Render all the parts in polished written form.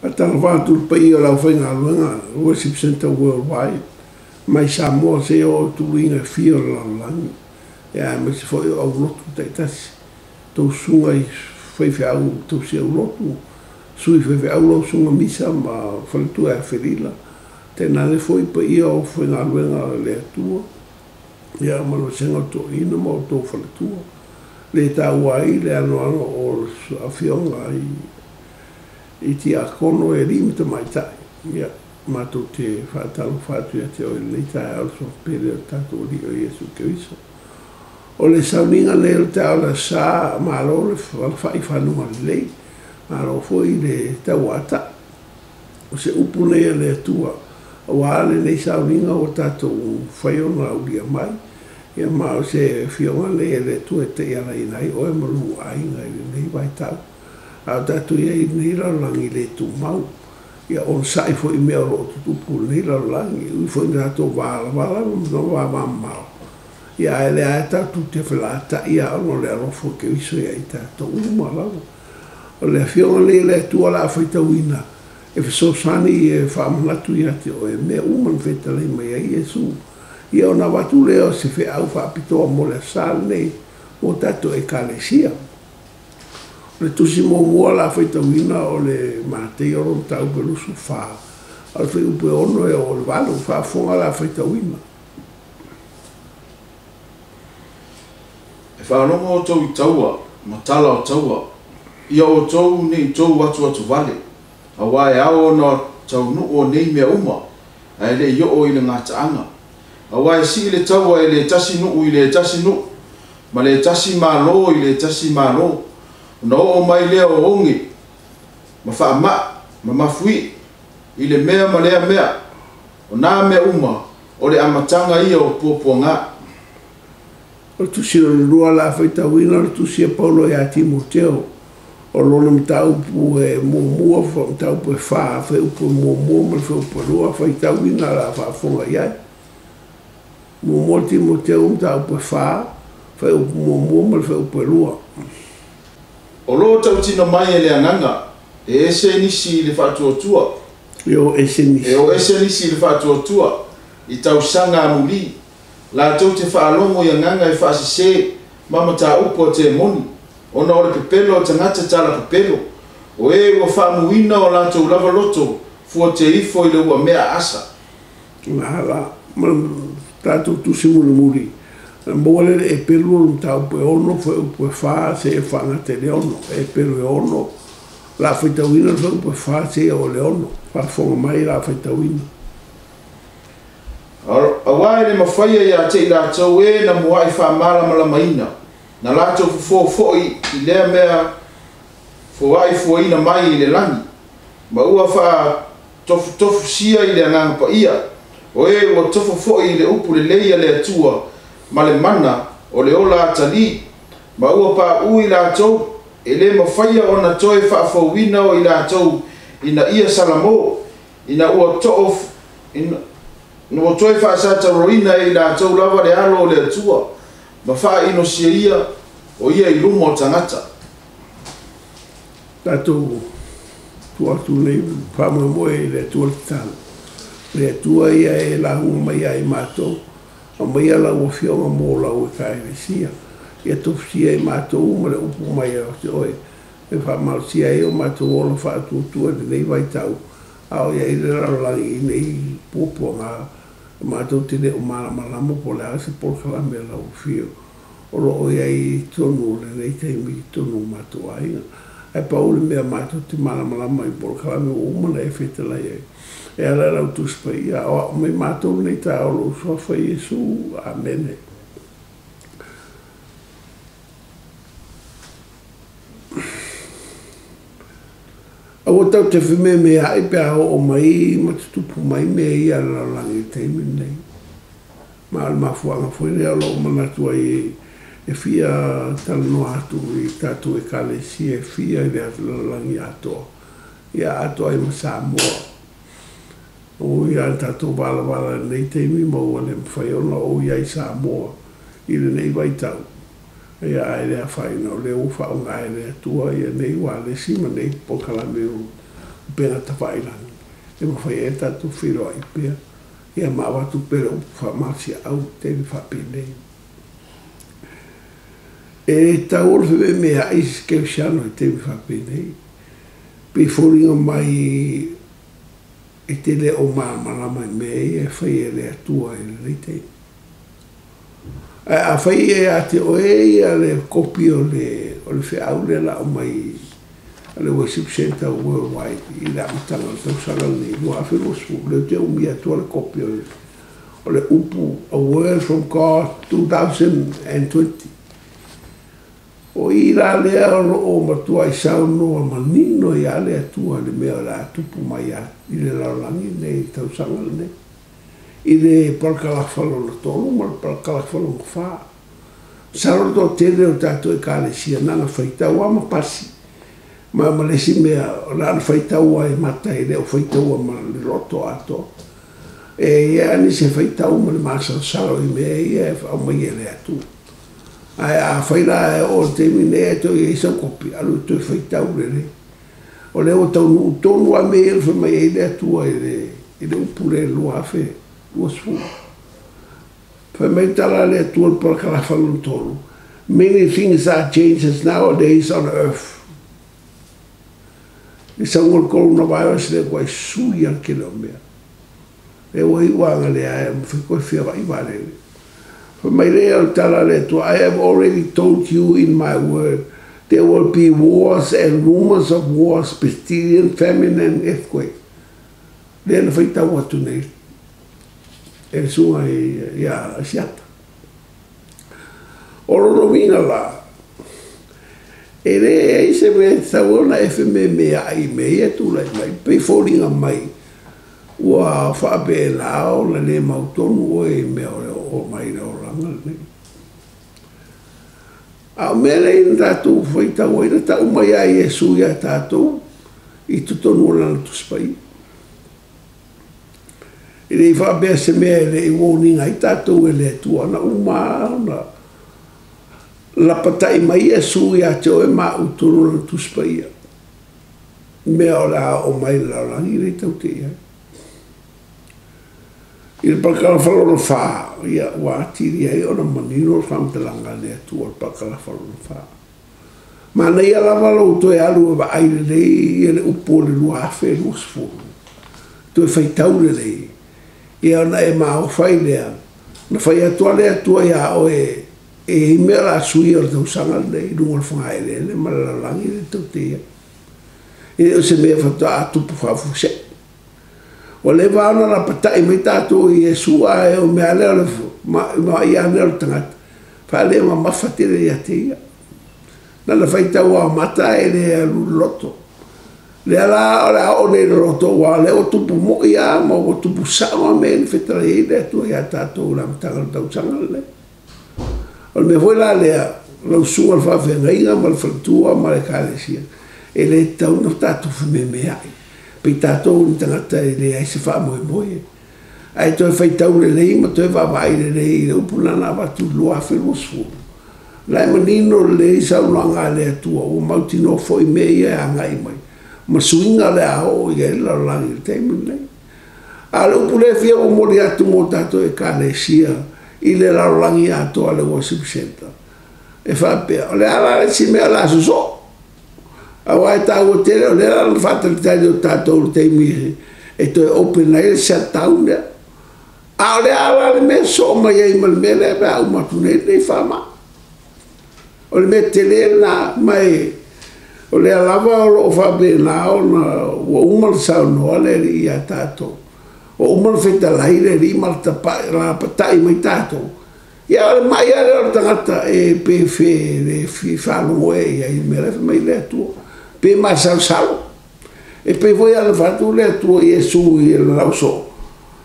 Atanga whātu pai o lau whainga luenga, Worship Center Worldwide. Mai Samoa se o turinga fia o laulangi. Ia mai se foi au lotu taitasi. Tau sunga i whaiwhi au, tau se au lotu. Sui whaiwhi au lau sunga misa ma whaletua e wherila. Tēnā le foi pai o whainga luenga le atua. Ia mano senga to ina ma o tō whaletua. Le tāua ai le ano o a whionga i ti a kono e rimita mai tai. Ia, mātou te whātalo whātu ia te oi nei tai au so pere o tātou li o Iesu Keriso. O le sauninga le o te aula sā mālo le whai whanua lei. Mālo foi le tau ata. O se upu nei le atua. O ale nei sauninga o tātou whaiona au lia mai. Ia mao se whionga le tu e te iara i nei o e malu ainga i nei vai tau. Au tātou ia i nei laulangi le tu mau. Ia on sai fo i mea ro tutupu nei laulangi. Ui fo i tātou wala no wala mau. Ia e le ae tātou te whelata ia ono le arofo ke iso ia i tātou uma lau. O le whionga le tua la whaitauina. E whesosani e whamanatu ia te o e mea uman whetalei mai a Iesu. Ia ona watu leo se whi au whaapitoa mo le sāl nei o tato e kalesia. O le tusi mo mua la whaitauina o le mātei oro tau pelusu wha. Al whi upe ono e o le walu whaafonga la whaitauina. E whaanonga o tau i taua, matala o taua. Ia o tau nei tau watu vale. A wae ao na tau nu o nei mea uma. A ele i o i le ngata anga. A wae si le taua e le tasi nu i le tasi nu. Ma le tasi malo i le tasi malo. Na o mai lea o ongi. Ma wha ma mafui. I le mea ma lea mea. O nā mea uma. O le amatanga ia o puapua ngā. O tusi o lua la whaitauina, o tusi e Paulo e a Timoteo. O lona mtaupu e mua, mtaupu e wha, wheupu mua, ma wheupu lua, whaitauina la whaafonga iai. Mua Timoteo mtaupu e wha, wheupu mua, ma wheupu lua. O lo tau tino mai e le anganga, e ese nisi le whaatuatua. O ese nisi le whaatuatua, i tau sanga amuli. La tau te whaalongo i anganga e whaasise, mama ta upo te moni. Ona o le pepelo o tangata tala pepelo. O e ua whaamuina o la tau lava loto, fua te ifo i le ua mea asa. Ngāla, tātou tusi muri. Mōle e pelu o tau pe ono, wheupu e wha, se e whangate le ono. E pelu e ono, la whaitauina wheupu e wha, se o le ono. Whaafonga mai la whaitauina. A wae le mawhaia ia te i rātou e na mua i whaamala malamaina. Na rātou fōi i lea mea fōai fōina mai i le langi. Ma ua wha tofu sia i le anganga pa ia. O e ua tofu fōi i le upu le leia le atua ma le mana o le ola atali. Ma ua pa ui rātou e le mawhaia o na toi whaafauina o i rātou ina ia salamo. Ina ua toof no toi fa sa roina i la tau lava le alo le atua ma fa ino sia o ia i lumo tangata tato tu nei fa mo le atua tala le atua ia e la mai ai mato o mai la o fio mo la o kai sia ia to sia i mato mo le upu mai o e fa mal sia e o mato o fa tu nei vai tau au ia i la nei popo nga mātou tene o malama po le ase por kalame la o fio. O lo ia i tonu le nei teimi tonu mātou ainga. E pa ule mea mātou te malama i por kalame o umana e whetela iei. E ala rau tuspa ia. O me mātou nei tā o lo sofa Iesu. Amene. O tau te whime me hai pia o mai matutupu mai me ia la langi teimi nei. Ma al mafuanga foi rea lo manatua e fia talano atu i tatu e kalesi e fia i rea la langi atoa. Ia atoa i Samoa. O ia tatu wala nei teimi maua le mwhaiona o ia i Samoa. I le nei vai tau. Ia aere a whaina o leo whaonga aere atua ia nei wale sima nei pokalame pena tawailangi. E mawhai e tatu whiro ai pia. Ia mawatu pera upu whamasi au te mi whapinei. E taur me mea isi keu siano i te mi whapinei. Pe whoringa mai e te le o malama i mea e whai e le atua e le reitei. A whai e a te oe a le kopi o le whiau le la o mai a le Worship Center Worldwide i la matanga o tau sarani i lua awhirosu le te umi atua le kopi o le upu A Word from God 2020. O i la lea o matua i sao noa manino i ale atua le mea la tupu mai a i le laulangi nei tau sangala nei. I le palkalafalo na tolu ma le palkalafalo na wha. Saro to tele o tato e kale sia nana whaitau ama pasi. Ma malesi mea rana whaitau ai mata i leo whaitau ama le roto ato. E ia ni se whaitau ma le masa saro i mea ia e whao mai e le atu. Ai a whaila e o te mine e to i eisa kopi alu to i whaitau le le. O leo tau nu tonu a mea e mai e le atua i le upure lua fe. Many things are changes nowadays on earth. Isa ngol coronavirus le kwa sui al kilomea. E wa iwanga le ai mfiko fira iwale. For my real tala le to I have already told you in my word there will be wars and rumors of wars, pestilence, famine and earthquake. Then faita what to need. E sunga ia siata. Oro wina la. E re e se me tawona e me mea ai mea tu lai mai. Pei fōringa mai. Ua whape lao la le mautonu o e mea o mai na o ranga. A mele ina tātou whaitau ina tau mai a Iesu ia tātou. I tutonu o lana tuspai. E rei whabea se mea e rei warning ai tātou e le tuana umaana. La patai mai e sui a te oe maa uturu na tuspaia. Mea o la o mai la rangi rei tau te ia. I le pakala whaloro wha, ia wātiri ai o na manino o whamtalanga le atua le pakala whaloro wha. Ma nei ala walo to e alu wa aile rei e le upo le lua afe luasfuru. To e whaitau le rei. Ia na e mao whai lea. Na whai atua lea tua ia o e mea la sui o tau sanga nei runga whangai lea le malalangi le tau te ia. E o se mea whatua atupu whafu se. O le vana la patai mai tātou i e sua e o mea lea le ma ia nea le tangata. Wha lea ma mawhatire ia te ia. Na la whai tau a mata e lea loto. Le ala ora o ne roto wa le o tupu mo ia ma o tupu sama men fetara e le tu ia tato la mtanga tau sanga le o me foi la le lo su al fa venga mal fatua mal kalesia e le tau no tato me me ai pe tato un tangata e le ai se fa mo ai to fai tau le ma to va vai le o pulana va tu lo a fe lo su la menino le sa langa le tu o mautino foi me ia ngai mai ma suinga le ao i e la langi te mune. A le upule fia o mori atu mo tato e kalesia i le la langi ato a le Worship Center. E whapea, o le ala le si mea la so. A wai tau o tere, o le ala le whatalitaini o tato o te mihi. E to e open na ele shutdown lea. A o le ala le mea so ma iei ma le mea le mea au matune nei whama. O le mea tele na mai o le alava o lo whape nao na ua umal sao noa le ri a tātou. O umal whetalai le ri mal la patai mai tātou. Ia le mai ale o tangata e pe whe le whalo e ia i mele mai le atua. Pe mai sao sao. E pe voi ale whatu le atua i e su i le lauso.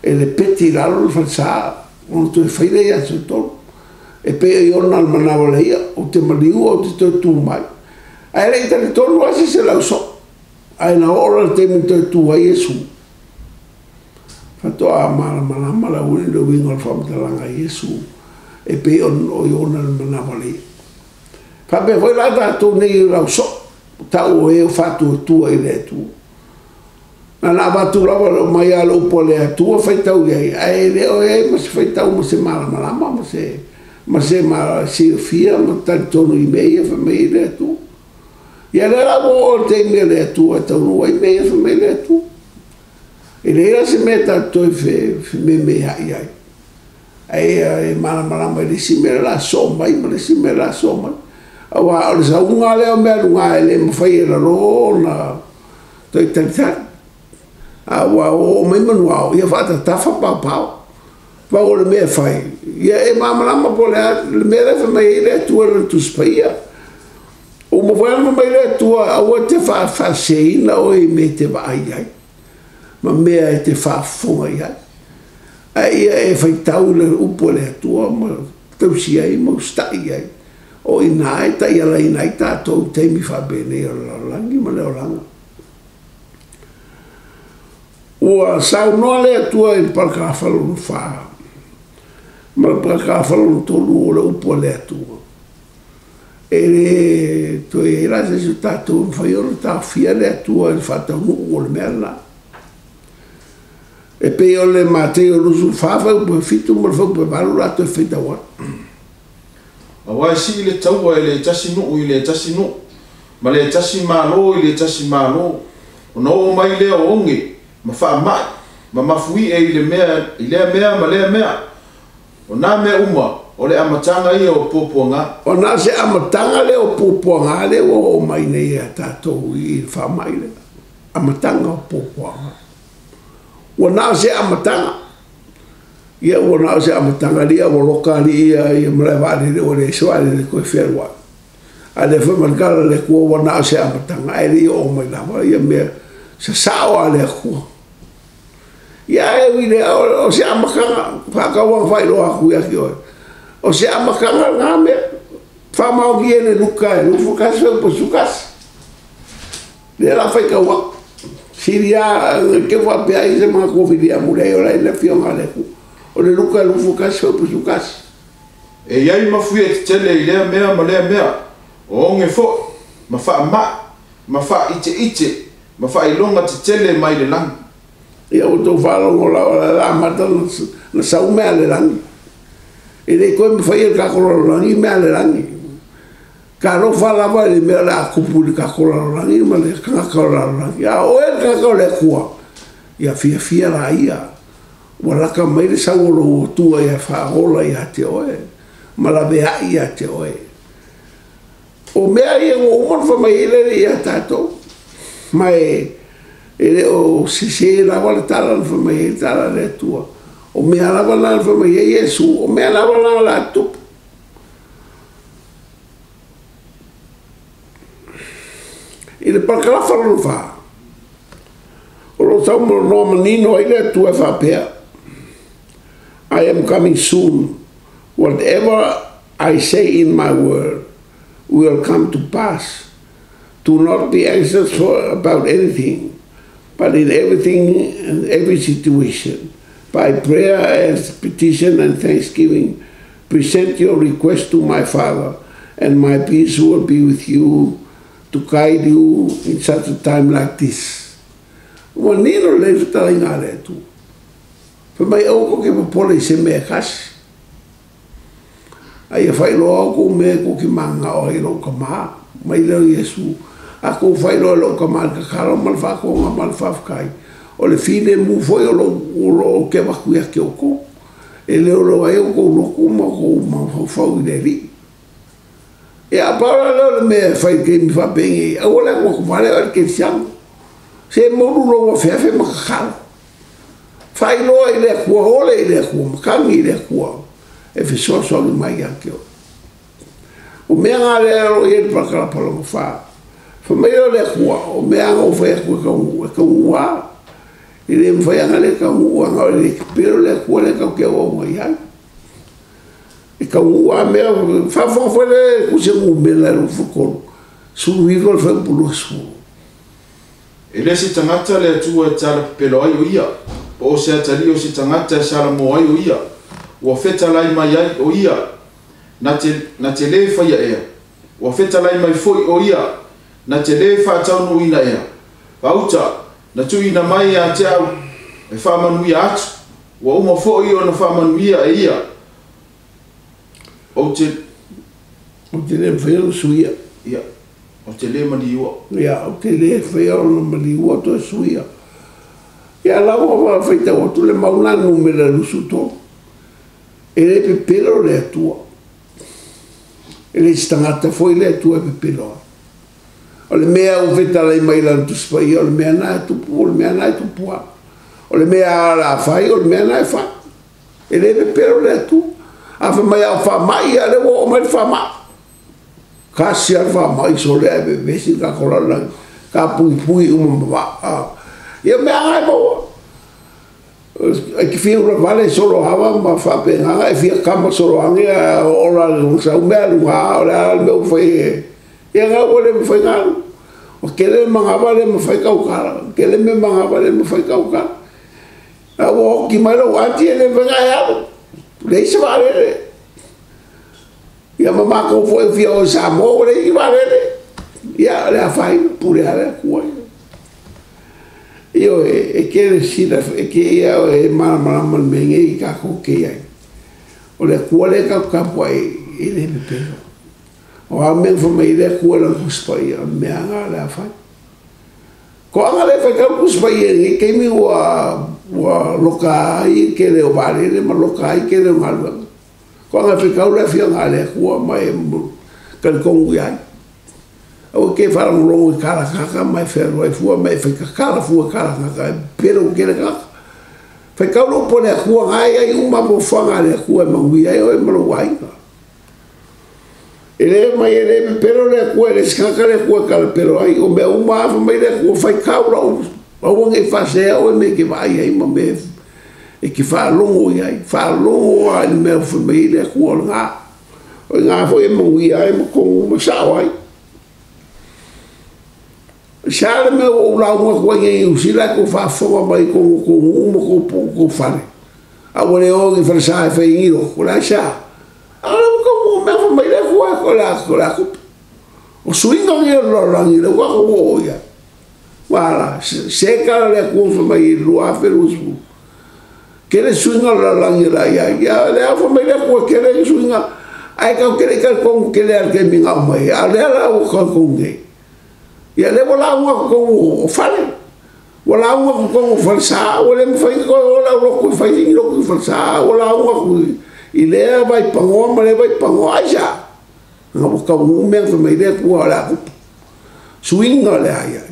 E le peti lalo le whansa. Ono tu e whaile ia su tolu. E pe i ona al manawa le ia. O te maliu o te tō mai. Ai rei tale tonu asi se lau so. Ai na ora te minto tu a Iesu. Fatoa malama la uni do wingo al whamtalanga Iesu. E pe on o iona al manawale. Fape foi la tātou nei lau so. Tau o e o whatu o tua i le tu. ana avatu lava mai alo pole atua faitau iai ai leo ai ma se faitau ma se malama ma se ma silfia ma tantonu i meia fa mei le atu ia le lavo o te mea le atua taunu ai meia fa mei le atu e le ira se mea tatoi fe me mea ai ai malama le si mea la soma i ma le si mea la soma awa o le saunga leo mea lunga e le mawhai e la ro na toi talitari awa o mai manuao ia whata tafa pao pa o le mea whai ia e mamalama po le mea lefa mai le atua le tuspaia o mawhaiama mai le atua aua te whaaseina o e me te waai ai ma mea e te whaafonga ai ai ia e whaitau le upo le atua ma tausi ai ma ustai ai o ina e ta ia la ina i tātou teimi whabene o langi ma leo langa ua sau noa le atua i palakawhalu wha ma palakawhalu tolu o le upo le atua e le to e rase su tātou mwhai ora tā fia le atua i whatau o le mea la e pe o le matei o lusu whawha upo fitu ma le whaupe walu rato e whitawa awai si le taua i le tasi nuu i le tasi nuu ma le tasi malo i le tasi malo o no mai le o onge ma wha mai ma mafui e i le mea ma le mea o nā mea uma o le amatanga ia o pōpuanga o nā se amatanga le o pōpuanga le o mai nei a tātou i wha mai le amatanga o pōpuanga o nā se amatanga ia o nā se amatanga lia o loka lia i mre wāre o le soare le koe wherua a le whamarkara le kua o nā se amatanga e lia o mai lawa ia mea sa sao a le kua ia e wile o se amakanga whakawang whairoa kui aki oe o se amakanga ngā mea whamao ki ene luka e lufu kasi wau pa sukasi le la whaikaua siria ke whapea i se mga kowiria murei o lai le fionga le ku o le luka e lufu kasi wau pa sukasi e iai mafui e te tele i lea mea ma lea mea o onge fo ma wha ma wha ite ma wha ilonga te tele mai le langi ia o tau whalongo la mata na sau mea le langi e rei koe me whai e kakororo langi mea le langi ka ro whalawa e mea le a kupu le kakororo langi ma le kakororo langi ia o e kakororo le kua ia fia la ia wa laka mai le sau o tua ia whaola ia te oe ma la vea ia te oe o mea ia o umar whamai ele ia tātou mai ele o sise lava le tala na whamai e tala le tua o mea lava na whamai e Yesu o mea lava na la tupu i le pakalafa lo wha o lo tau mo no manino i le tua whapea I am coming soon whatever I say in my word will come to pass. Do not be anxious about anything, but in everything and every situation, by prayer and petition and thanksgiving, present your request to my Father, and my peace will be with you to guide you in such a time like this. Wanino le fitalinga le tu. Pa mai au ko ke popole se me kasi. Ai fai lo ko me ko ki manga o i lo kama mai le Yesu ako fai lo kama ka karo mal fa ko mal fa kai o le fine mu foi o lo ke ba ku ya ke o ko e le lo ai ko lo ko ma fa u de ri e a para lo me fai ke mi fa ben e o le ko vale o ke siam se mo lo fa fa ma ka fai lo i le ko o le ko ka mi le ko e fi so mai anche o me nga le o ye pa ka pa lo fa me le ko o me nga o fa ko wa i le fa nga le ka wa nga le pero le ko le ka ke o ya e ka wa me fa le ku se mu me la lo fu ko su wi ko fa pu su e le si tangata le tu e tala pelo ai o ia o se atali o si tangata sala mo ai o ia o feta lai mai ai o ia na te le fa ia ea o feta lai mai foi o ia na te le fa tau no ina ea pauta na tuina mai a te au e whamanuia atu wa uma fo'i o na whamanuia e ia o te le whaia suia ia o te le maliua ia o te le whaia o na maliua to suia ia lawa wa whaita o tu le mauna numera lusu to e le pepero le atua e le stangata foi le atua pepero o le mea o vetalai mai lan tu spai o le mea na tu pu o le mea na tu pua o le mea la fai o le mea na fa e le pepero le atua a fa mai a fa mai a le o mai fa mai kasi a fa mai so le be vesi ka kola ka pui pui uma a ia mea ai mo ai ki fia ura vale solo hawa ma fa pe nga e fia kama solo angia ora sa mea lu ha ora meu foi ia nga ole me foi nga o kele manga vale me foi ka ukara kele me manga vale me foi ka ukara a o ki mai lo anti ele venga ya le se vale ia mama ko foi fia o sa mo le vale ia le fai pure ale kuai io e che si da e che io e mamma mengi ka ko ke ai o le kuale ka poi e le pelo o a men fo me le kuale ko spai me anga la fa ko anga le fa ka ko spai e ke mi wa lokai ke le vale le ma lokai ke le mal ko anga fa ka le fi anga le ko mai ka ko ai o ke fara mo kara kaka mai ferro e fu mai fe kara fu kara kaka pero ke le kaka fe ka lo pone a fu ai uma bo fanga le fu ma wi ai o mo wai ele mai ele pero le fu le kaka le fu kala pero ai o me uma fa mai le fu fa ka lo o nge fa se o me ke vai ai mo me e ke fa longo ai me fu mai le fu nga fo e mo wi ai mo ko mo sa ai Sale me o la mo ko ngi usila ko fa fo mai ko ko fare a wole o ngi fa sa fe ngiro ko la sha ala ko me fa mai le ko la o swinga ngi lo la ngi le ko ya wala se ka le ko fa mai lo a fe lo su ke le swinga la ngi la ya le fa mai le ko ke le swinga ai ka ke le ko ke le ke mi nga mai ala la ko ngi ia le wala unha ko fale wala unha ko falsa wala me fai ko wala ko fai ni ko falsa wala unha ko ile vai pango male vai pango aja nga ko mo me fa me le ko wala ko swinga le ai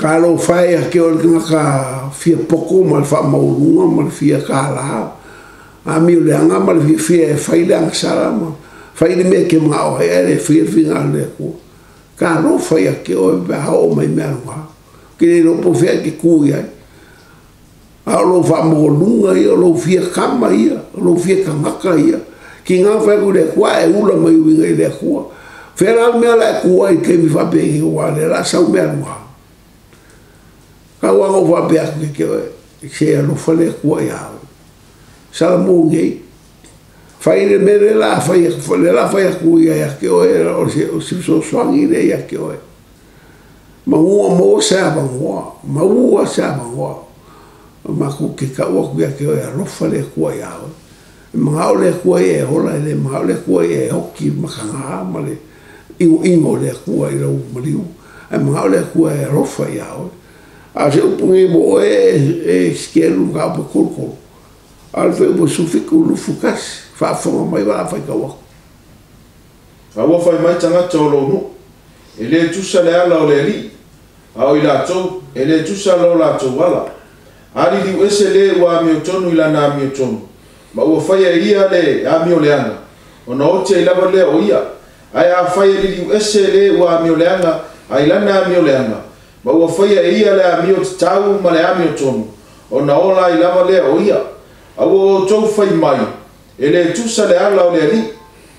kalo fai ke o ka fia poko mal fa maurunga mal fia kala a mi le anga mal fia fai le anga salama fai me ke ma o ele fia le ko ka ro fai ke o ba o mai merwa ke lo po fia ke ku ya a lo fa mo lunga ia lo fia kama ia lo fia kama ia ki nga fa ku le kwa e ula mai winga le ko fera me la ku ai ke mi fa be wa le la sa merwa ka wa o va be ke ke lo fa le ku ya sa mo ngai fai le mere la fai ku ia ke o si so swangi le ia ke o ma mo sa ba mo sa ba ma ku ke ka o ku ia ke o ro fa le ku ia ma o le ku ia o la le ma o le ku ia o ki ma ka ma le i mo le ku ia o ma liu ma o le ku ia ro fa ia o a se o pungi mo e skelu ka po ko al fe bo su fi ku lu fukas fa fo mai va fa ka wa fai mai tanga tolo no ele tu sa le ala o le li au ila to ele tu sa lo la to wala ali di wesele wa mi tonu ila na mi tonu ma wa fai ia le a mi o le ana ona o te ila le o ia ai a fai di wesele wa mi o le ana ai la na mi o le ana ma wa fai ia le a mi o tau ma le a mi o tonu ona ola ila le o ia au to fai mai ele tu sa le ala o le ali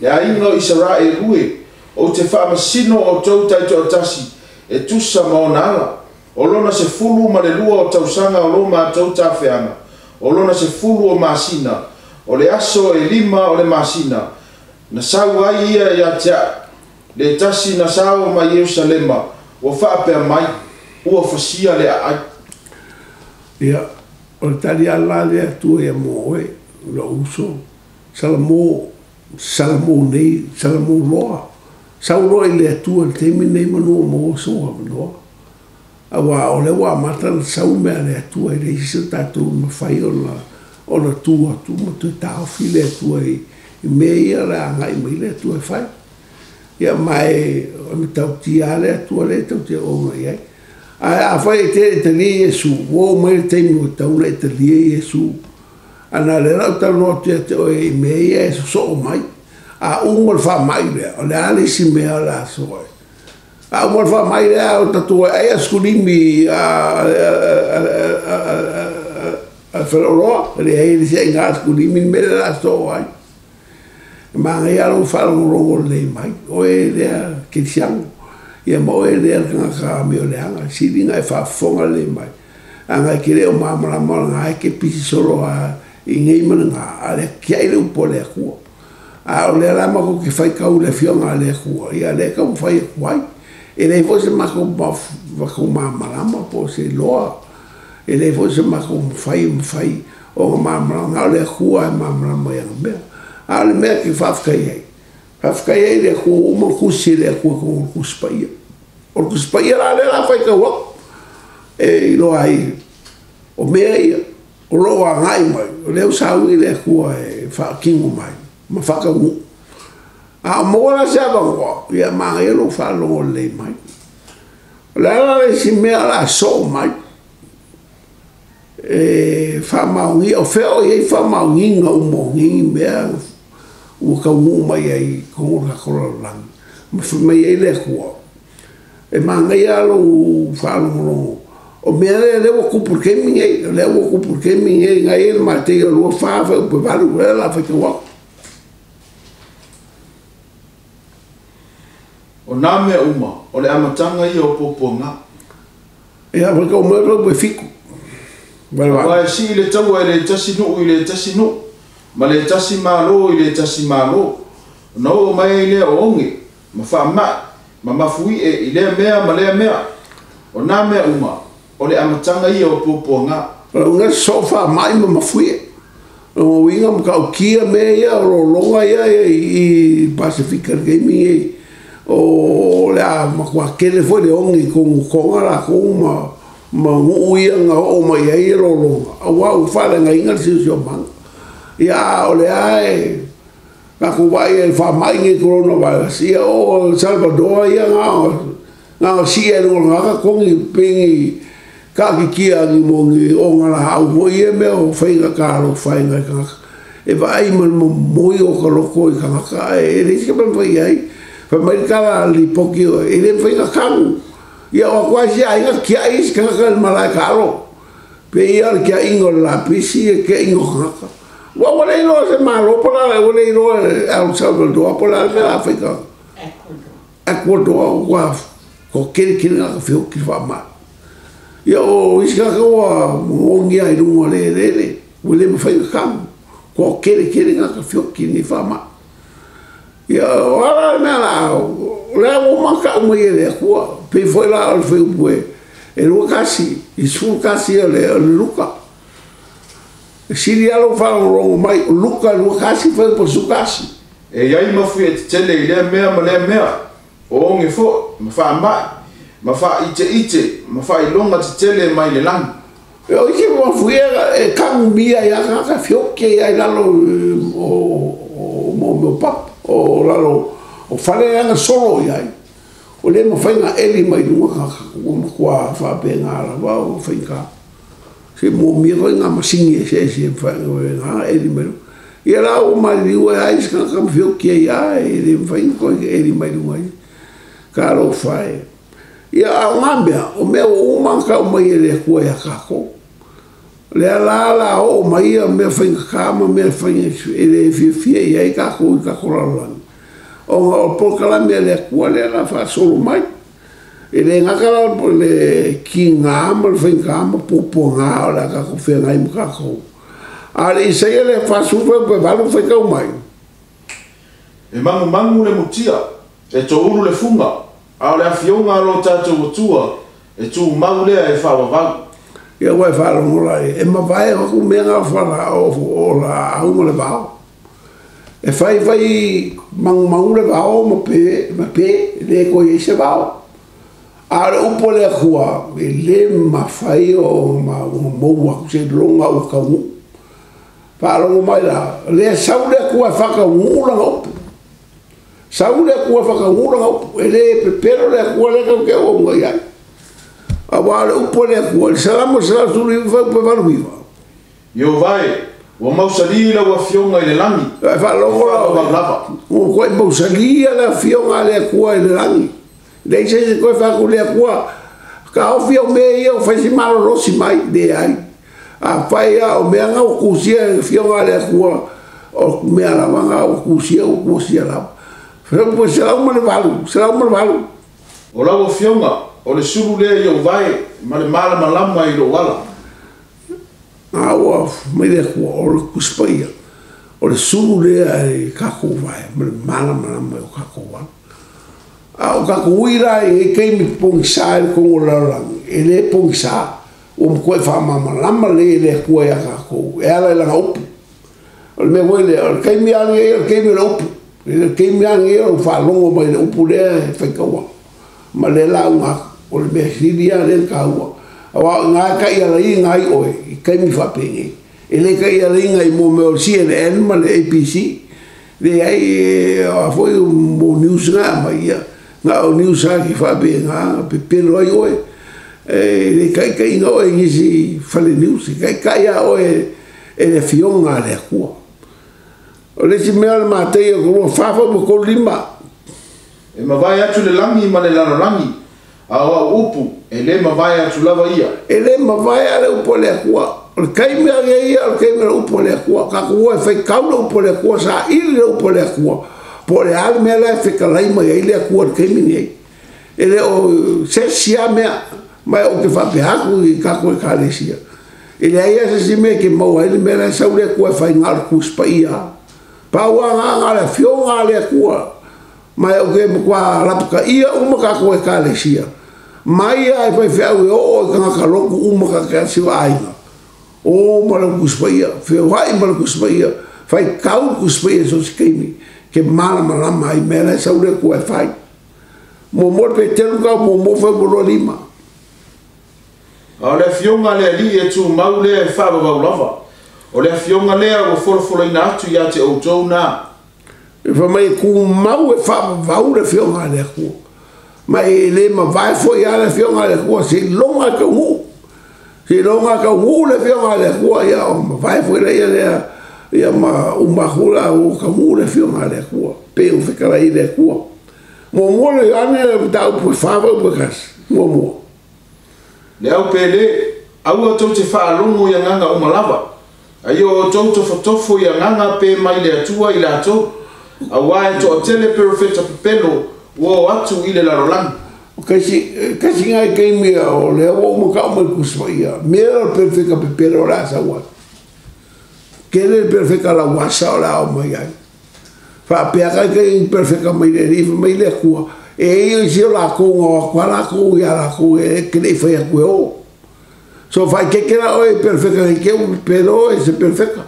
ya ingo Israel rue o te fa masino o tau tai to tasi e tu sa maonala o lona se fulu ma le lua o tau sanga o loma tau ta feanga o lona se fulu o masina o le aso e lima o le masina na sau ai ia ya tia le tasi na sao ma Yerusalema o whaapea mai ua whasia le ai. Ia, o le tali ala le atua ia mo oe, lo uso, salamo nei, salamo loa, sauloa i le atua le temi nei manua mo o soa manoa. Awa o le wa mata na sau mea le atua i le isa tātou mawhai o na tua tu ma tu tau fi le atua i mea ia le angai mai le atua i whai. Ia mai o me tau tia le atua le tau tia o mai ai. A whai e te lia Iesu, o mai le teimi o tau le te lia Iesu. Ana le rau tau no tia te o e mea ia e so o mai. A umar wha mai le, o le ale si mea la soa. A umar wha mai le o tatua ai a skulimi a wharoa, le hei le se inga skulimi me le la soa ai. Ma ngai alo wharongo le mai, o e lea kisiango. Ia mo e lea ka me o le anga, siri ngai whafonga le mai. A ngai ki leo mamara mara ngai ke pisi solo a i ngei mana ngā, a le kia i leo po le kua. A o le alama ko ki whai kau le fionga le kua, ia le kau whai kuai. E le fo se mako mamarama po se loa. E le fo se mako mwhai o mamarama, a le kua e mamarama ia mea. A le mea ki whafkai ei. Whafkai ei le kua uma kusi le kua ko kuspaia. O kuspaia la le la whai kaua. E loa ai, o mea ia, o loa ngai mai, o leo sau i le kua e whakingo mai, ma whakangu. A mola se avangoa, ia maa e lo whalongo le mai. Le ala le si mea la so mai. E whamaungi, o wheo i ei whamaungi nga umongi mea ua kaungu mai ai kongora korolangi. Ma whamai ei le kua. E maa ngai alo whalongo. O mea lewa kupur kemi ei, lewa kupur kemi ei ngai e ma te alua whawe upe walu le la whakawak. O nā mea uma, o le amatanga i o poponga. E a whakau mea rau e whiku. Wa e si i le taua i le tasi nu, ma le tasi malo i le tasi malo. Na o mai i le o onge, ma wha ma mafui e i le mea ma le mea. O nā mea uma, o le amatanga i o poponga. Nga sofa mai ma mafui e. O winga mkau kia mea ia, o longa ia i Pacifica Gaming e. O lea makua kele foi le ongi kongu konga la kongu ma nguia nga o mai ai lo longa. A wau whare nga inga si o manga. Ia o lea e kaku vai e whamai nge coronavirus. Ia o Salvador ia nga si e runga nga kongi pengi kaki kia ni mongi o nga la hau mo ia mea o whainga karo whainga kanga. E vai man mo moi o ka loko i kanga e reisi ka man whai ai. Pemaikala li poki o ele whainga kangu. Ia o kwasi a inga kia isi kaka malai karo. Pe ia kia ingo la pisi e kia ingo kaka. Wa wale ino se malo pola, wale ino El Salvador pola me la whaika. Ecuador wa ko kere nga ka whio ki whama. Ia o isi kaka wa mongia i runga le. Wale me whainga kangu. Ko kere nga ka whio ki ni whama. Ia wala mea la lea o maka o mai e lea kua pe foi la o wheu pue e lua kasi i suru kasi e le luka e siri alo whanongo mai o luka lua kasi wheu po su kasi E iai mafu e te tele i lea mea ma lea mea o onge fo ma wha mai ma wha ite ma wha i longa te tele mai le langi e o ike mafu e kangu mia i aka whioke i ai lalo o mo papa o lalo o whare anga solo i ai. O le ma whainga eli mai lunga kaka kua whape ngā la wau whainga. Se mō mira ngā masingi e se whainga eli mai lunga. Ia la o mai liu e ais kaka mwhio kia i ai e le whainga koe eli mai lunga i. Ka alo whae. Ia a ngā mea o mea o umanka o mai e le kua i a kako. Le ala o mai a mea whainga kama mea whainga e le fia i ai kako i kako ralangi. O pokala mea le kua le la wha solo mai. E le ngakala le ki ngā ama le whainga ama popo ngā o le kako whea ngai mu kako. A le isai le wha suwa pe walu whaikau mai. E mangu le mutia e to uru le funga a le afionga lo tatou tua e tu maule e whawawau. Ia wai whalongola e ma vai ku mea ngā whala o la aunga le vao. E whai mangu le vao ma pe le ko i se vao. A le upo le kua e le ma whai o ma moua ku se longa o ka ngu. Whalongo mai la le sau le kua whaka ngu langa upo. Sau le kua whaka ngu langa upo e le pepero le kua le kau ke o ngai ai. A wale upo le kua, le salamo sa tuli whau pe waruiwa. Yo vai, wa mausalila wa fionga i le langi. E whalongola, o koe mausalila la fionga le kua i le langi. Dei se koe whaku le kua, ka o fio me ia o whaisi maro rosi mai, de ai. A whai a o mea ngau kusia fionga le kua, o mea la wanga o kusia o kusia la. Whapu se lau male walu. O lau fionga, o le suru lea i o vai, ma le malama i lo wala. Aua, mai le kua, o le kuspaia. O le suru lea i kako vai, ma le malama i o kako wala. A o kako uira i keimi pongisa i kongo laurangi, e le pongisa, o mkoe whamalama le kua i a kako, e ala i langa upu. O le mea wele, o le keimi angi e, o le keimi le upu. Le keimi angi e, o whalongo mai le upu lea e whaikaua. Ma le lau ngako. O le mea hiria le kaua. Awa ngā kai ala i ngai oe, i kaimi whapenge. E le kai ala i ngai mō meo CNN ma le APC. Le ai a foi mō news ngā mai ia. Ngā o news a ki whape ngā, pe pero ai oe. Le kai ngā oe ngisi whale news. Kai a oe e le fionga le kua. O le si mea le mātei a kolo whawha mo kolo lima. E ma vai atu le langi ma le lano langi. Awa upu, e le mawai atu lava ia. E le mawai ale upo le kua. O le kaimi a ia, o le kaimi a upo le kua. Ka kua e whai kauna upo le kua, sa ili le upo le kua. Po le ale mea le whekalai mai ai le kua le kaimi ni ei. E le o se sia mea, mai o ke whapehaku i kako e kālesia. E le aia se si mea ke mau ai le mea le sau le kua e whai ngāra kuspa ia. Paua ngā le fionga le kua. Mai o ke mkua lapuka ia umaka kako e kālesia. Mai ai pai wheau e o ka ngaka loku umaka ka siwa ainga. O mara kuspaia, wheo hai mara kuspaia, whai kau kuspaia so si keimi, ke malama ai mera sa ure kua e whai. Mo mor pe tenu kau, mo whai moro lima. O le fionga lea li e tu mau lea e whawa wau lava. O le fionga lea o wholofolo ina atu ia te outou nā. E whamai ku mau e whawa wau le fionga lea kua. Mai le ma vai foi ala fionga le kua se longa ka ngu. Se longa ka ngu le fionga le kua ia o ma vai foi le ia ma umahula o ka ngu le fionga le kua. Pe o whekara i le kua. Mo le ane tau pui whawa upakas. Mo. Le au pele, au o tau te whaalongo i a nganga o malawa. Ai o tau tofo i a nganga pe mai le atua i la tau. A wae to o tele perfecta pepelo wo atu i le larolang. Kasi ngai keimi o le o maka o mai kuspaia. Mea perfecta pepelo la sa wa. Kele perfecta la wasa o la o mai ai. Fa pea kai perfecta mai le rifa mai le kua. E i si o la konga o kwa la konga ia la konga e kele fai a kue o. So fai kekera o e perfecta i keu pepelo e se perfecta.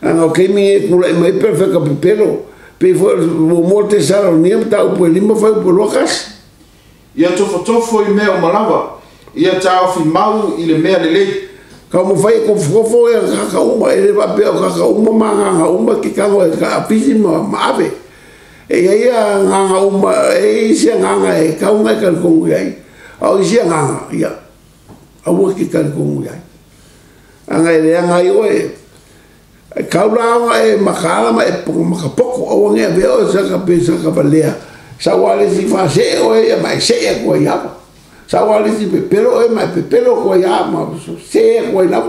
Anga o keimi e kula i mai perfecta pepelo. Pe foi o morte sala o nia ta o lima foi por locas. Ia tofo i mea o malawa. Ia tau fi mau i le mea le lei. Ka mo fai ko fofo e kaka uma e le vape o kaka uma manga uma ki ka o ka pisi ma ave. E ia nganga uma e sia nganga e ka uma ka ko ngai. Au sia nganga ia. Au ki ka ko ngai. Anga e anga i oe. Kaula e makala e makapoko o nge veo sa ka pesa ka valea. Sa wale si fa se o e mai se e ko ia. Sa wale si pepelo e mai pepelo ko ia ma se e ko ia.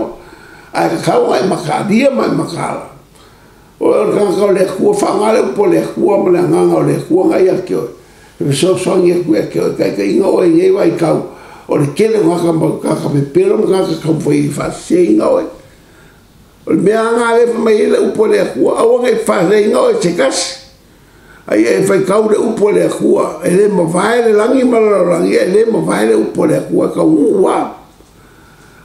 A kaula e makadia mai makala. O ka le ku fa ngale po le ku ma le nganga le ku ngai a ke. So nge ku ke ka ingo e ngai vai kau. O le kele ka pepelo ka foi fa se ingo. O mea ngā lefa mai ele upo le kua, awa ngai whare inga o e te kasi. ai e fai kau le upo le kua e le mawai le langi malalangi e le mawai le upo le kua ka ua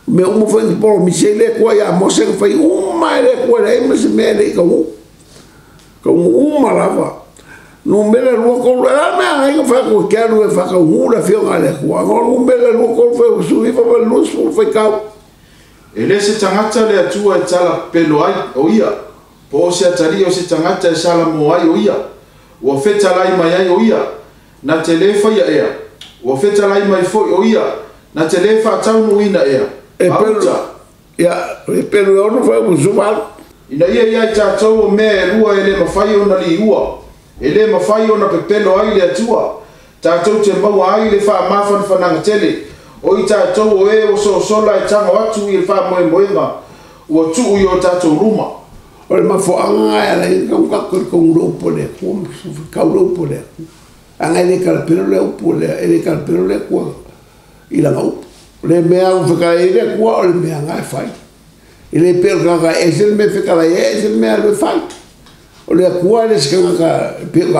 me umo fai ki polo mise le kua ya mose ka fai uma le kua le ima se mea le ka uma lava no mele lua kolu la mea ngai ka fai kua kia lua fai ka ula fio nga le kua no mele lua kolu fai sui fa fa lua su fai kau e le se tangata le atua e tala pelo ai o ia po se atari o se tangata e sala mo ai o ia o feta lai mai ai o ia na telefa ia ea o feta lai mai foi o ia na telefa tau no ina ea e pelo ono fai mo zumal ina ia tātou o mea e rua e le mawhai o na li ua e le mawhai o na pepelo ai le atua tātou te maua ai le wha mawhan whananga tele o i tātou o e o sola e tanga watu i le wha moe moenga ua tuu i o tātou ruma o le mafoanga e la i kau kakor kong ropo le kau ropo le anga ele kalapero le upo le ele kalapero le kua i la ngau le mea u whaka e le kua o le mea ngai whai i le pēr kaka e se le mea whaka lai e se le mea le whai o le kua le se kaka pēr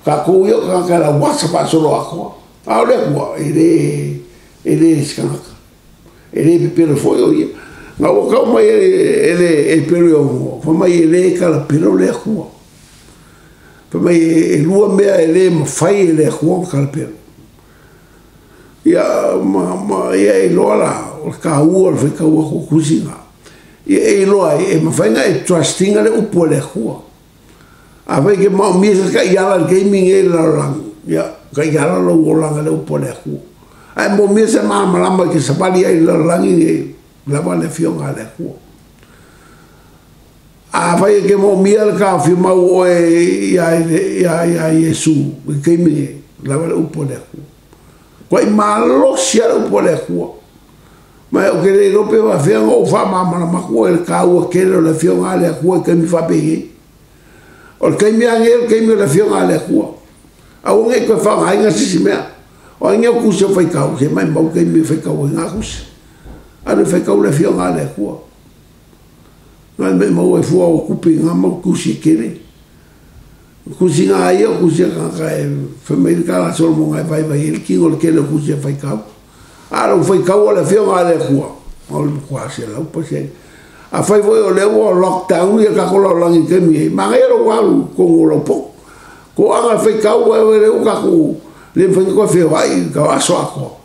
kako i o kaka la wasa pa solo a kua a o le kua e le se kaka e le pēr foi o ia nga o kau mai e pēr o mua fa mai e le kalapero le kua fa mai e lua mea e le mawhai e le kua kalapero ia ia e loa la o ka ua le whaika ua ko kusinga ia e loa e mawhainga e trustinga le upo le kua a whai ke mau misa ka iala le gaming e la lang ia ka iala lo ulanga le upo le kua ai mo misa maa malama ke sapali ai la langi e lava le fionga le kua a whai ke mau mia le ka whiu mau oe ia Yesu e gaming e lava le upo le kua Koi malosi ala upo le kua. Mai o kere rope wa whianga o wha mamana makua e ka ua kere o le whianga le kua e kaimi whapehe. O le kaimi ange e kaimi o le whianga le kua. A unge koe whanga hainga sisi mea. O inge o kusi o whaikau, se mai mau kaimi o whaikau e ngā kusi. Anu whaikau le whianga le kua. Ngai me mau e fua o kupi ngā mau kusi kere. Kusi ngā ia, kusi ngā e whamei ka la solo mo ngai vai ele kingo le kele kusi e whaikau. Ara u whaikau o le whianga le kua. O le kua se lau pa se. A whai voi o le ua lockdown ia kakola o langi kemi e. Mga ero waru kongo lo po. Ko anga whaikau e le u kako le mwhengi koe whiawai ka aso ako.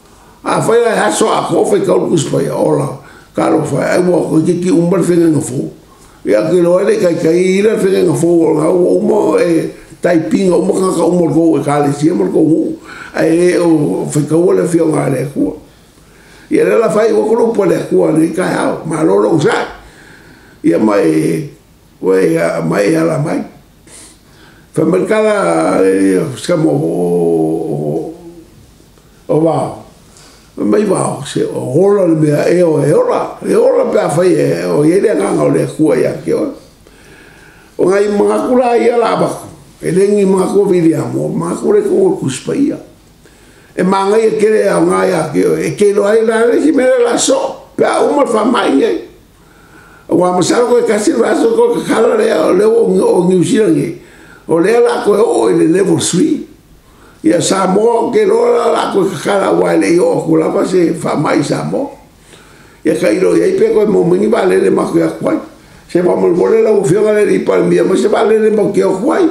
A whai ai aso ako whaikau kusi pai ola. Karo whai ai mua koe kiki umar whenga ngā fō. Ia ke loa le kai ira whenga ngā fō o ngā umo e taipinga umo kaka umar kou e kāle si amar kou hu. Ai e o whaikau le whianga le kua. Ia le la whai wakoro po le kua le kai hao. Ma loro usai. Ia mai mai ala mai. Whamarikala skamo o wao. Mai wao se o hola le mea e ola pe a whai e o iere nganga o le kua ia ke o. O ngai mga kura ia la baku. E rengi mga kua viri amo. Mga kura kua kuspa ia. E mangai e kere au ngai a ke o. E kero ai la resi mele la so. Pe a umar whamai ngai. Wa masaro ko kasi raso ko kala le o New Zealand o le la ko o le level 3 ia Samoa ke la ko kala wa le o ko la pase fa mai Samoa ia kai ro ia pe ko mo mini vale le ma ko kwai se va mo le la o fio le ri pa mia mo se vale le mo ke kwai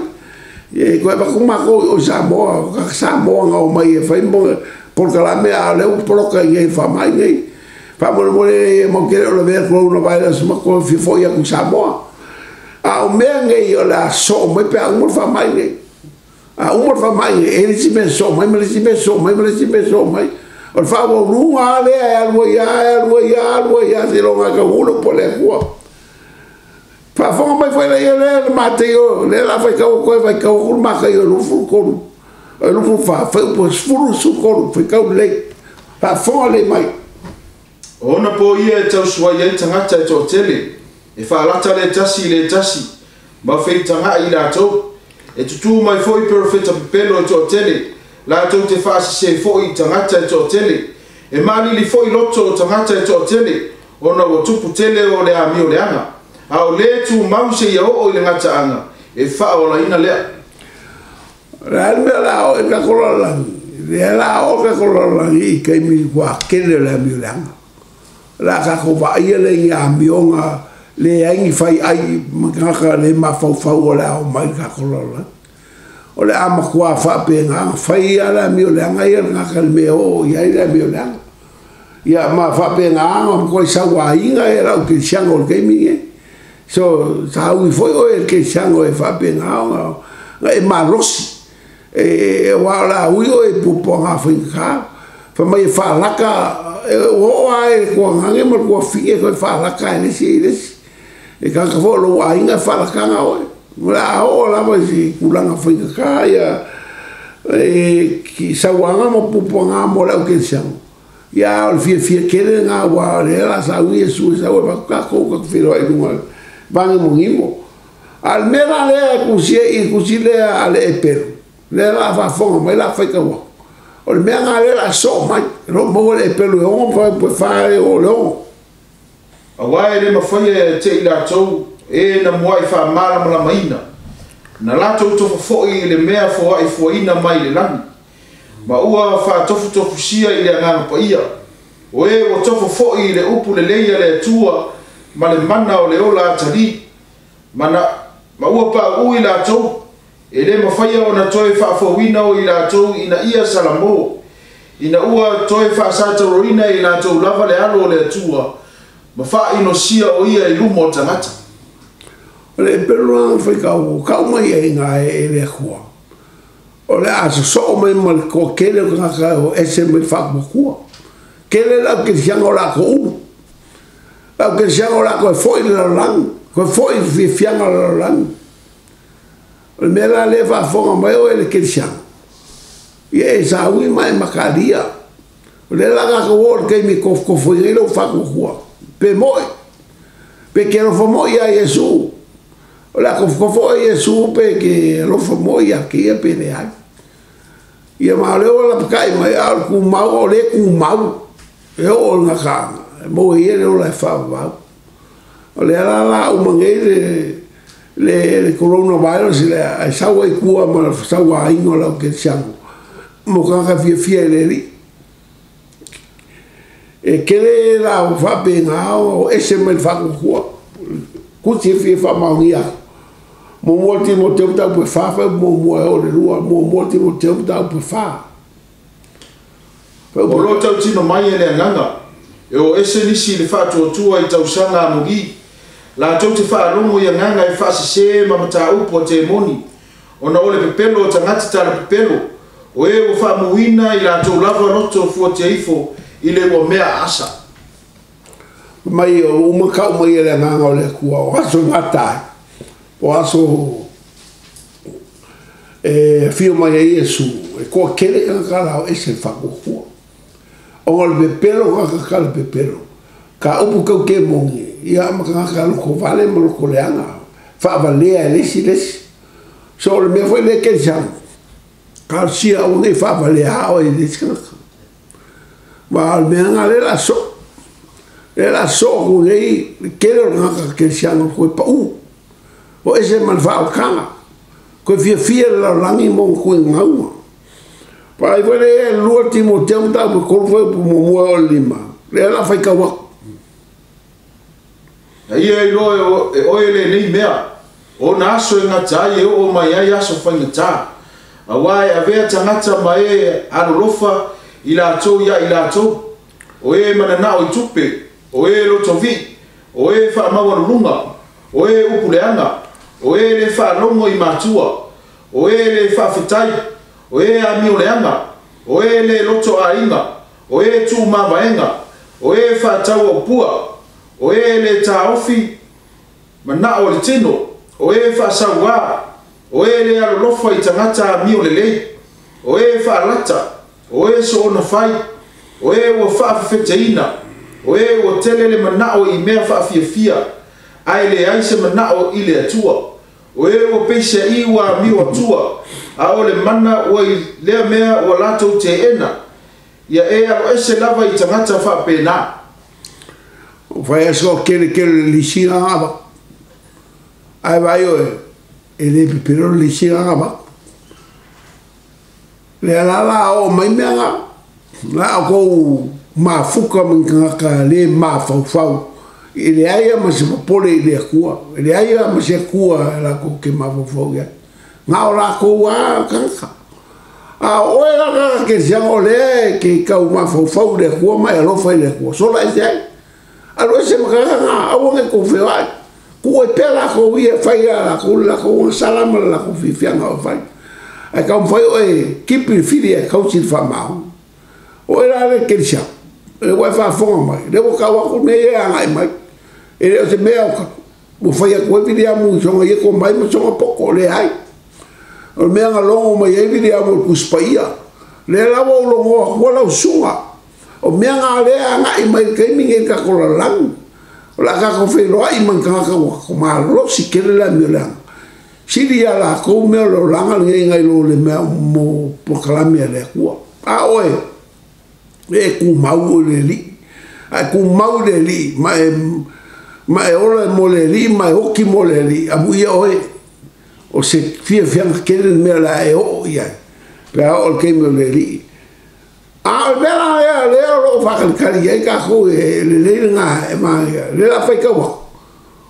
e ko ba ko ma ko o Samoa o mai e fa mo por kala me a le o pro ka ia fa mai nei fa mo mo ke o le ver ko no vai as ma ko fi foi a ku Samoa a o mea ngai o la so mai pe a umor fa mai ngai a umor fa mai e si me so mai o fa o runga le algo ya se lo nga ka uno po le kua fa fo mai foi le mateo le la fa ka o ma ka yo lu fu ko lu fu fa po fu su ko fa ka le fa fo le mai ona po ia tau sua ia tangata to tele e fa lata le tasi ma fei tanga i la to e tutu mai foi perfecta pelo to tele la to te fa se foi tangata to tele e mali li foi loto tangata to tele ona o tupu tele o le ami o le anga a o le tu mau se ia o le ngata anga e fa o la ina le La mea o e ka kololangi. La o ka kololangi i kei mi kua kele le miolanga. La ka kova ia le ia mionga le aingi fai ai makaka le mafau o le au mai ka kololangi. O le ama kua whapenga fai ala miolanga ia ngaka le mea o ia le miolanga. Ia ma whapenga anga koe sawa inga e rau ke siango le keimi e. So sa ui foi o e ke siango e whapenga anga e marosi. E wala ui o e puponga whinka fa mai whalaka o ai kua ngange ma kua whie koe whalaka e lesi e kaka wholo a inga whalaka nga oe mula o lama si kulanga whinka ia e ki sawanga ma puponga mo leo ke siango ia o fia kere nga wa rela sa ui e sui sa ue wakako kakwhiro e kunga vangi mungimo al mera lea kusilea ale e peru le la fa fonga mai la fai ka wa o le mea ngā le la so mai ro mo le pelu e ongo pa fa o le ongo a wai le mawhai e te i la tau e na mua i wha mara mala maina na la tau tofu foi le mea fo ai fuaina mai le lani ma ua wha tofu sia i le nganga pa ia o e o tofu foi le upu le leia le tua ma le mana o le ola atari ma ua pa ui la tau e le mawhaia o na toi whaafawina o i rātou ina ia salamo. Ina ua toi whaasata roina i rātou lava le alo o le atua. Ma wha ino sia o ia i lumo o tangata. O le perua whaikau, kau mai e ngā e le kua. O le aso so mai ma le kua kele o ngaka o ese me whakmakua. Kele lau ke siango lako unu. Lau ke siango lako e foi le lang. Koe foi fianga le lang. O le mea le whaafonga mai o ele kirisiang. Ia e sa ui mai makaria. O le langa ka wōr kei mi kofo i reo whakukua. Pe moi. Pe ke rofo moi a Yesu. O le kofo a Yesu pe ke rofo moi a kia pe le ai. Ia maa leo la pakai mai al ku mau o le ku mau. E o nga kanga. Mo i e leo la whaavau. O le ala umangei le coronavirus le ai sawa i kua ma sawa ingo lau ke siango mo kaka fia le ri e kere la whape ngā o ese me whaku kua kuti fia whamaungia mo moti mo te utau pe whawha mo mua o le rua mo moti mo te utau pe wha o lo tau tino mai e le nganga e o ese nisi le whātua tua i tau sanga amugi la tau te whaarongo ia nganga e whaasese ma mata upo te moni. O na ole pepelo o tangati tala pepelo. O e o whaamuina i la tau lava roto fua te ifo i le o mea asa. Mai o umakau mai e le nganga o le kua o aso ngatai. O aso fio mai e Yesu. E koa kere kakala o ese whakukua. O le pepelo kakala pepelo. Ka upu kau ke mongi. Ia makanga loko vale ma loko leanga. Whaavalea e lesi. So le mea foi le ke siang. Ka sia o nei whaavalea o e lesi kanaka. Ma al mea ngā le la so. Le la so ko nei kere o ngaka ke siang o koe pa u. O ese man whaokanga. Koe fia la langi mo koe ngaunga. Pa i wale e lua timo teo tau pe korwai po mo mua o lima. Le la whai kawaku. Ia i loe e oe le nei mea. O na aso e ngatai e o mai ai aso whaingata. A wai a vea tangata mai e arolofa i la tau ia i la tau. O e mananao i tupe. O e lotovi. O e whaamawarunga. O e upuleanga. O e le whaalongo i matua. O e le whaafetai. O e amioleanga. O e le loto a inga. O e tu mavaenga. O e whaatau o pua. O e le taofi mana o le tino o e whaasaua o e le alolofa i tangata mi o le lei o e whaalata o e so ona whai o e o whaafeteina o e o tele le mana o i mea whaafiafia ai le aise mana o i le atua o e o peisa i wa mi o atua a o le mana o i lea mea o latou te ena ia e alo ese lava i tangata whaapena Fai aso kere lisi ngaba. Ai vai o e le pipero lisi ngaba. le la o mai mea la ko ma fuka min ka le ma fau ele ai ma se pole ile kua ele ai ma se kua la ko ke ma fau ya nga la ko wa ka a o era que se ole que ka ma fau de kua ma lo fa ile kua so la ai a lo se ma ka a o ke ko fe ai ku e pela ko ia fa ia la ko salama la ko fi fia nga fa ai ka fa e kipi fili ka usi fa ma o era le que se e wa fa fo mai le ko ka wa ko ne ia ngai mai e se mea o fai a koe vidi amu songa ia ko mai ma songa poko le ai o mea nga longo mai e vidi amu kuspaia le lawa o longo a kua lau sunga o mea nga lea nga i mai kaiming e kakola lang o la kako fei loa i man kaka wako maa losi kere la mea lang siri a la kou mea lo langa ngai lo le mea mo pokalami a le kua a oe e ku mau le li a ku mau le li ma e ora mole li ma hoki mole li abu ia oe o se fia kere me la e o ia pe o ke mole li a bela ia le o fa kali ia ka ko le nga e ma le la fa ka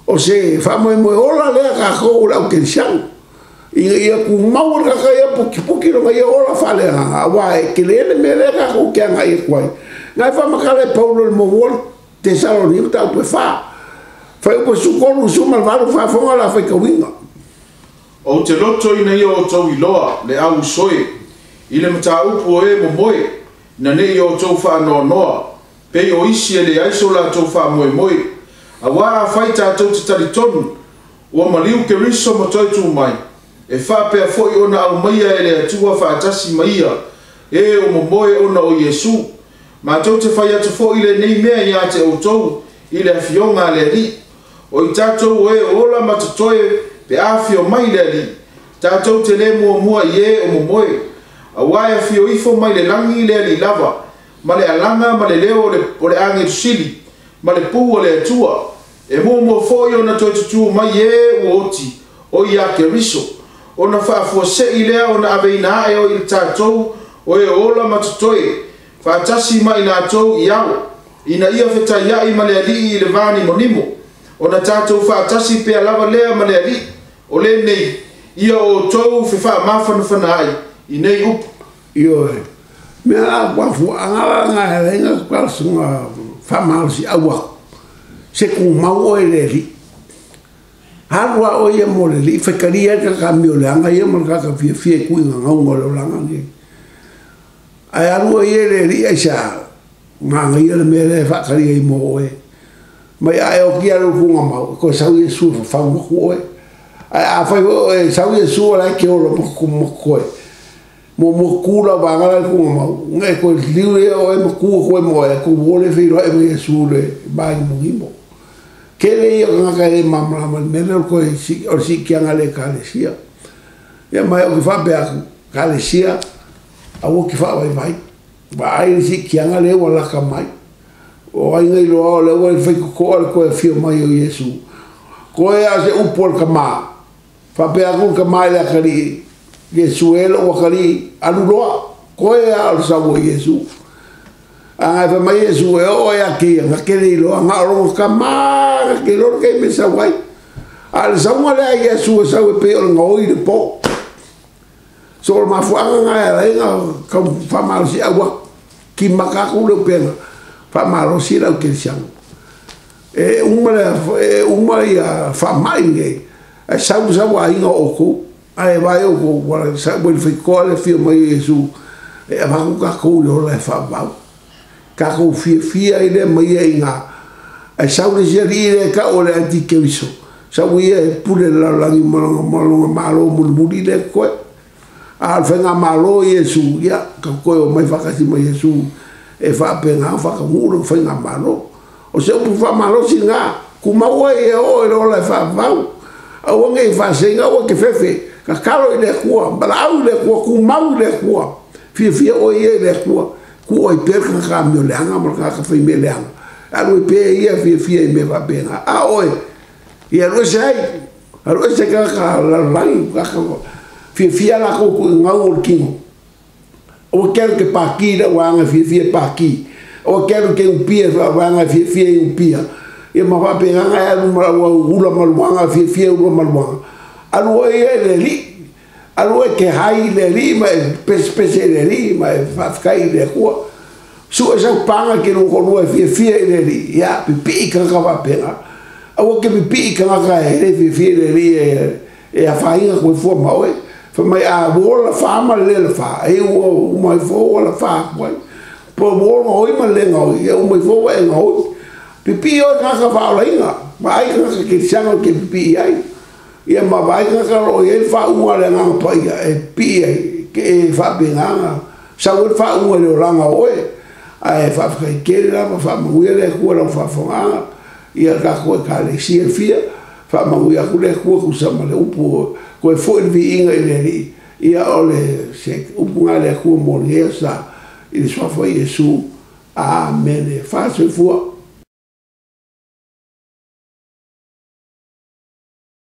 o se fa mo ola le ka ko la ke shang ia ku mau ka ka ia puki no ia ola fa le a wa e ke le me le ka ko ke nga i kwai na fa ma ka le paulo mo wol te saloni ta pe fa fai o sukolu suma valu fa fonga la fa kawinga o te loto ina ia o tau iloa le au soe i le mata upu e mo moe na ne i o tau fa noa pe o isi e le aiso la tau fa moe a wara fai tātou te taritonu ua maliu ke riso ma toi tu mai e fa pe a foi ona au maia e le atua fa atasi maia e o mo moe ona o Yesu ma tau te fai atu foi le nei mea ia te o tau i le afionga le li o i tātou e ola matatoe pe afio mai le li tātou te le mua i e o momoe a wai afio ifo mai le langi le li lava ma le alanga ma le leo o le ange sili ma le pū o le atua e mua foi o na toi tutu mai e o oti o i ake riso o na whaafua se i lea o na aveina e o i tātou o e ola matatoe whaatasi mai nā tou i au ina ia feta ia i ma le ali i le vani monimo o na tātou whaatasi pea lava lea ma le ali o le nei ia o tou whewha mawhanawhana ai i nei upu io mea wafu angara nga herenga kwalsunga whamalsi awa se ku mau o le li harua o ia mo le li whekaria ka mio le anga ia mo kaka fia kuinga ngaunga le langa ni ai harua ia le li aisa manga ia le mea le whakaria i mo e mai ai o kia ro funga mau ko sau Yesu fa mo ko e a fa e sau Yesu la ke o mo ko mo kula ba ngala ko mau ngai ko liu o e mo ko mo e ko vole fi ro e mo Yesu le ba mo ke le nga ka e mamla me le ko si o si ki nga le ka le sia ya mai o fa be ka le sia a o ki fa vai ba ai si ki nga le wala ka mai o ai ngai lo le o fai ko e fio mai o Yesu ko e a se upol kama fa pe a ko mai la kali Yesu e lo kali alu lo ko e a sa o Yesu a fa mai Yesu e o ya ki nga ke lo nga lo kama ke lo ke me sa wai al sa mo le Yesu sa o pe o ngoi de po so ma fu nga nga ka fa mal si awa ki makaku le pena fa malo si la que siamo e uma ia fa mai nge e sa wa inga oko ai vai o wala sa bo il fico le fio mai Yesu e va ka ko le fa ba ka ko fia ile mai inga e sa le jeri ka o le antique viso sa wi pure la malo mulmuli le ko al fenga malo Yesu ya ka ko mai fa ka si mai Yesu e fa pena fa ka muro fa nga malo o se pu fa malo singa ku mau e o le fa va o nge fa singa o ke fefe ka kalo le kuwa bala au le kuwa ku mau le kuwa fia o ye le kuwa ku o per ka mio le anga mo ka fa me le anga alu pe ia fia me va pena a o e ro sai ka la lai ka fia la ko ngau kingo o quero que paki da wanga fia paki o quero que pia wanga fia pia e ma va pe nga ya ula malwanga fia ula malwanga alu e le que hai le li ma pese le li ma fa kai le ko su esa panga que no ko fia le li ya pipi ka va pe nga o que pipi ka ga e fia le li e a fainga ko fo ma o fa mai a vola fa ma le fa e o mai fo la fa ko po vola o ma le nga o mai fo e nga pipi o ka fa la inga mai ka ke sanga ke pipi ai ia ma vai ka ro e fa un le nga pa e pi ke fa benga sa o fa un le ranga o ai fa ke la fa mu le ko la fa fa ia ka ko ka le si fia fa ma ia ku le ko sa ma le upo ko fo vi inga le ia ole se upo le ko mo le sa il so fo Yesu amen fa se fo